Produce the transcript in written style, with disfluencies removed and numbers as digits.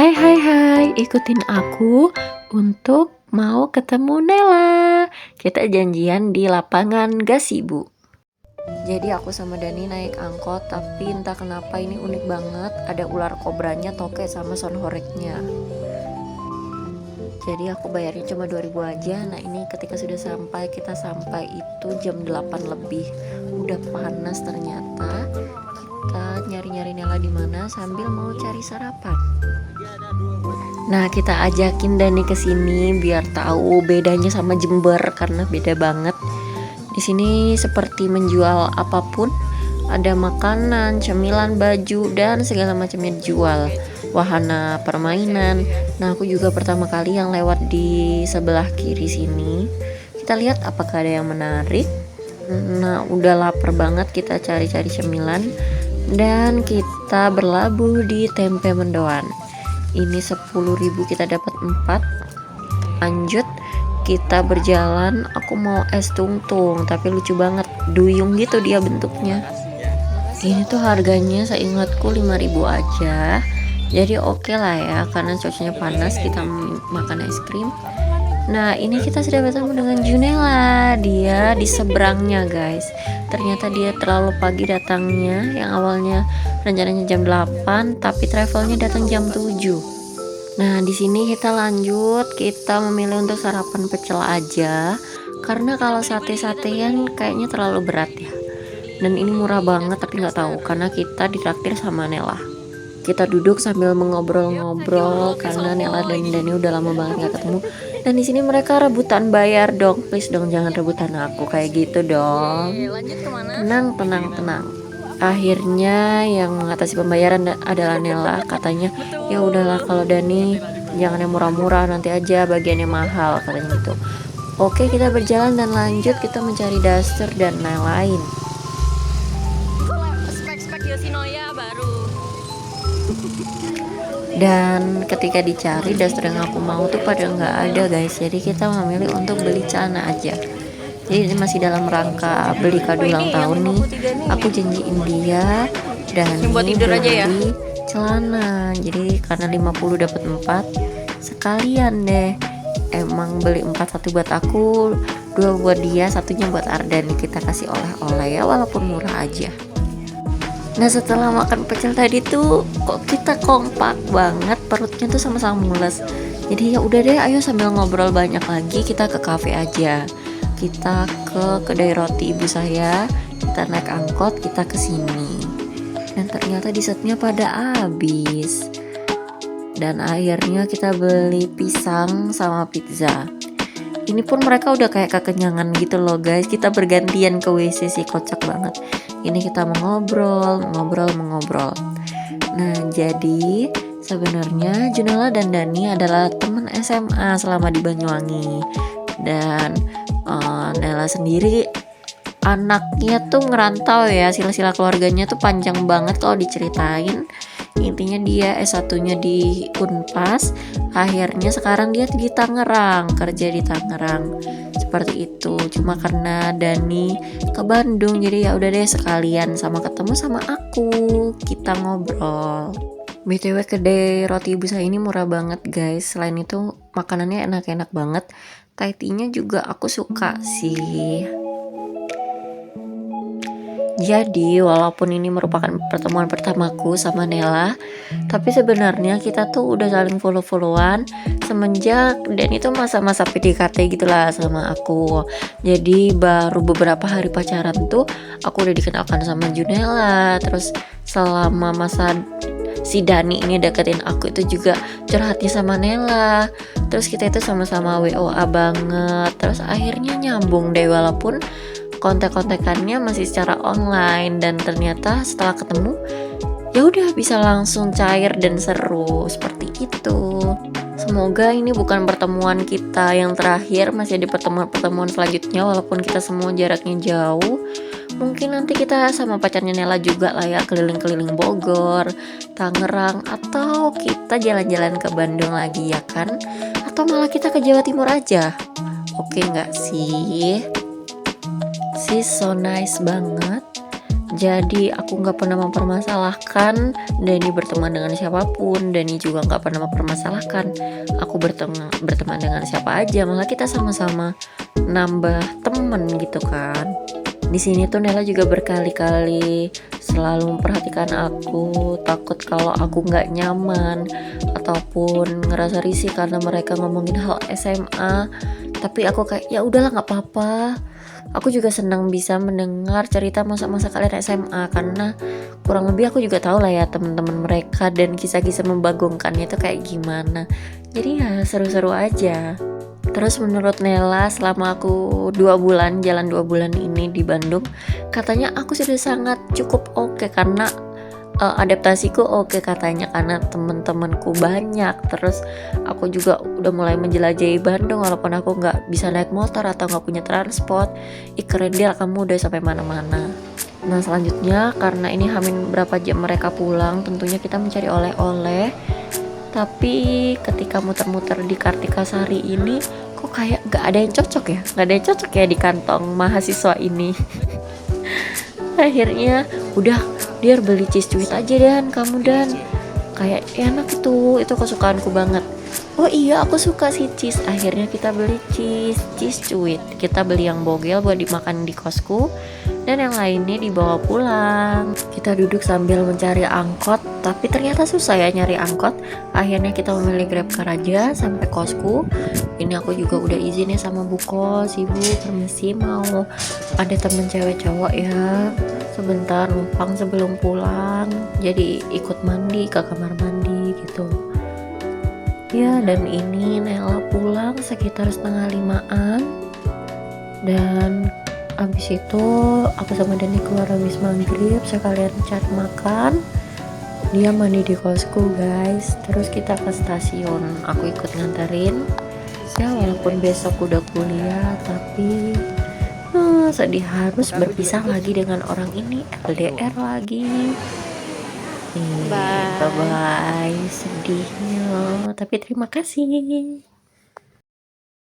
Hai hai hai, ikutin aku untuk mau ketemu Nela. Kita janjian di lapangan gazebo. Jadi aku sama Dani naik angkot, tapi entah kenapa ini unik banget. Ada ular kobranya, toke, sama sound horeg-nya. Jadi aku bayarnya cuma 2000 aja. Nah ini ketika sudah sampai, kita sampai itu jam 8 lebih. Udah panas ternyata. Kita nyari-nyari Nela di mana sambil mau cari sarapan. Nah kita ajakin Dani ke sini biar tahu bedanya sama Jember karena beda banget. Di sini seperti menjual apapun, ada makanan, cemilan, baju dan segala macamnya dijual. Wahana permainan. Nah aku juga pertama kali yang lewat di sebelah kiri sini. Kita lihat apakah ada yang menarik. Nah udah lapar banget, kita cari-cari cemilan dan kita berlabuh di tempe mendoan. Ini 10.000 kita dapat 4. Lanjut kita berjalan. Aku mau es tungtung tapi lucu banget, duyung gitu dia bentuknya. Ini tuh harganya seingatku 5.000 aja. Jadi oke lah ya, karena cuacanya panas kita makan es krim. Nah ini kita sudah bertemu dengan Junella. Dia di seberangnya guys. Ternyata dia terlalu pagi datangnya. Yang awalnya rencananya jam 8 tapi travelnya datang jam 7. Nah di sini kita lanjut. Kita memilih untuk sarapan pecel aja, karena kalau sate-satean kayaknya terlalu berat ya. Dan ini murah banget tapi nggak tahu karena kita ditraktir sama Nela. Kita duduk sambil mengobrol-ngobrol karena Nela dan Dani udah lama banget nggak ketemu. Dan di sini mereka rebutan bayar dong. Please dong jangan rebutan aku kayak gitu dong. Tenang. Akhirnya yang mengatasi pembayaran adalah Nela. Katanya ya udahlah kalau Dani jangan yang murah-murah, nanti aja bagiannya mahal katanya gitu. Oke kita berjalan dan lanjut kita mencari daster dan lain-lain. Dan ketika dicari daster yang aku mau tuh pada nggak ada guys. Jadi kita memilih untuk beli celana aja. Jadi masih dalam rangka beli kado ulang tahun nih. Aku janjiin dia dan buat tidur aja ya. Celana. Jadi karena 50 dapat 4 sekalian deh. Emang beli 4, satu buat aku, 2 buat dia, satunya buat Ardan. Kita kasih oleh-oleh ya walaupun murah aja. Nah setelah makan pecel tadi tuh kok kita kompak banget, perutnya tuh sama-sama mules. Jadi ya udah deh, ayo sambil ngobrol banyak lagi kita ke cafe aja. Kita ke kedai roti ibu saya, kita naik angkot, kita ke sini. Dan ternyata dessertnya pada habis. Dan akhirnya kita beli pisang sama pizza. Ini pun mereka udah kayak kekenyangan gitu loh guys. Kita bergantian ke WC sih, kocak banget. Ini kita mengobrol. Nah jadi sebenarnya Junella dan Dani adalah teman SMA selama di Banyuwangi. Dan Nela sendiri anaknya tuh ngerantau ya, silsilah keluarganya tuh panjang banget kalau diceritain. Intinya dia S1-nya di Unpas, akhirnya sekarang dia di Tangerang, kerja di Tangerang. Seperti itu. Cuma karena Dani ke Bandung, jadi ya udah deh sekalian sama ketemu sama aku, kita ngobrol. BTW kedai roti ibu saya ini murah banget guys. Selain itu makanannya enak-enak banget. Thai tea-nya juga aku suka sih. Jadi walaupun ini merupakan pertemuan pertamaku sama Nela, tapi sebenarnya kita tuh udah saling follow-followan semenjak dan itu masa-masa PDKT gitulah sama aku. Jadi baru beberapa hari pacaran tuh aku udah dikenalkan sama Junella. Terus selama masa si Dani ini deketin aku itu juga curhatnya sama Nela. Terus kita itu sama-sama WOA banget. Terus akhirnya nyambung deh walaupun kontak-kontakannya masih secara online. Dan ternyata setelah ketemu ya udah bisa langsung cair dan seru seperti itu. Semoga ini bukan pertemuan kita yang terakhir, masih ada pertemuan selanjutnya walaupun kita semua jaraknya jauh. Mungkin nanti kita sama pacarnya Nela juga lah ya, keliling-keliling Bogor, Tangerang, atau kita jalan-jalan ke Bandung lagi ya kan? Atau malah kita ke Jawa Timur aja. Oke nggak sih? She's so nice banget. Jadi aku nggak pernah mempermasalahkan Dani berteman dengan siapapun, Dani juga nggak pernah mempermasalahkan aku berteman dengan siapa aja, malah kita sama-sama nambah temen gitu kan. Di sini tuh Nela juga berkali-kali selalu memperhatikan aku, takut kalau aku nggak nyaman ataupun ngerasa risih karena mereka ngomongin hal SMA. Tapi aku kayak ya udahlah nggak apa-apa. Aku juga senang bisa mendengar cerita masa-masa kalian SMA karena kurang lebih aku juga tahu lah ya teman-teman mereka dan kisah-kisah membagongkannya itu kayak gimana. Jadi ya seru-seru aja. Terus menurut Nela selama aku 2 bulan jalan 2 bulan ini di Bandung, katanya aku sudah sangat cukup oke karena adaptasiku oke katanya karena teman-temanku banyak. Terus aku juga udah mulai menjelajahi Bandung walaupun aku nggak bisa naik motor atau nggak punya transport. Keren dia, kamu udah sampai mana-mana. Nah selanjutnya karena ini hamin berapa jam mereka pulang, tentunya kita mencari oleh-oleh. Tapi ketika muter-muter di Kartikasari ini kok kayak nggak ada yang cocok ya, nggak ada yang cocok ya di kantong mahasiswa ini. Akhirnya udah dia beli cheese cuit aja dan kamu dan kayak enak itu kesukaanku banget. Oh iya aku suka sih cheese. Akhirnya kita beli cheese cuit. Kita beli yang bogel buat dimakan di kosku dan yang lainnya dibawa pulang. Kita duduk sambil mencari angkot, tapi ternyata susah ya nyari angkot. Akhirnya kita memilih GrabCar aja sampai kosku. Ini aku juga udah izin ya sama Bu Kos, Ibu permisi mau ada temen cewek cowok ya sebentar numpang sebelum pulang, jadi ikut mandi ke kamar mandi gitu ya. Dan ini Nela pulang sekitar 4:30-an dan abis itu aku sama Dani keluar habis maghrib sekalian cari makan. Dia mandi di kosku guys, terus kita ke stasiun, aku ikut nganterin ya. Walaupun besok udah kuliah tapi sedih harus berpisah lagi dengan orang ini, LDR lagi. Bye bye, sedihnya tapi terima kasih.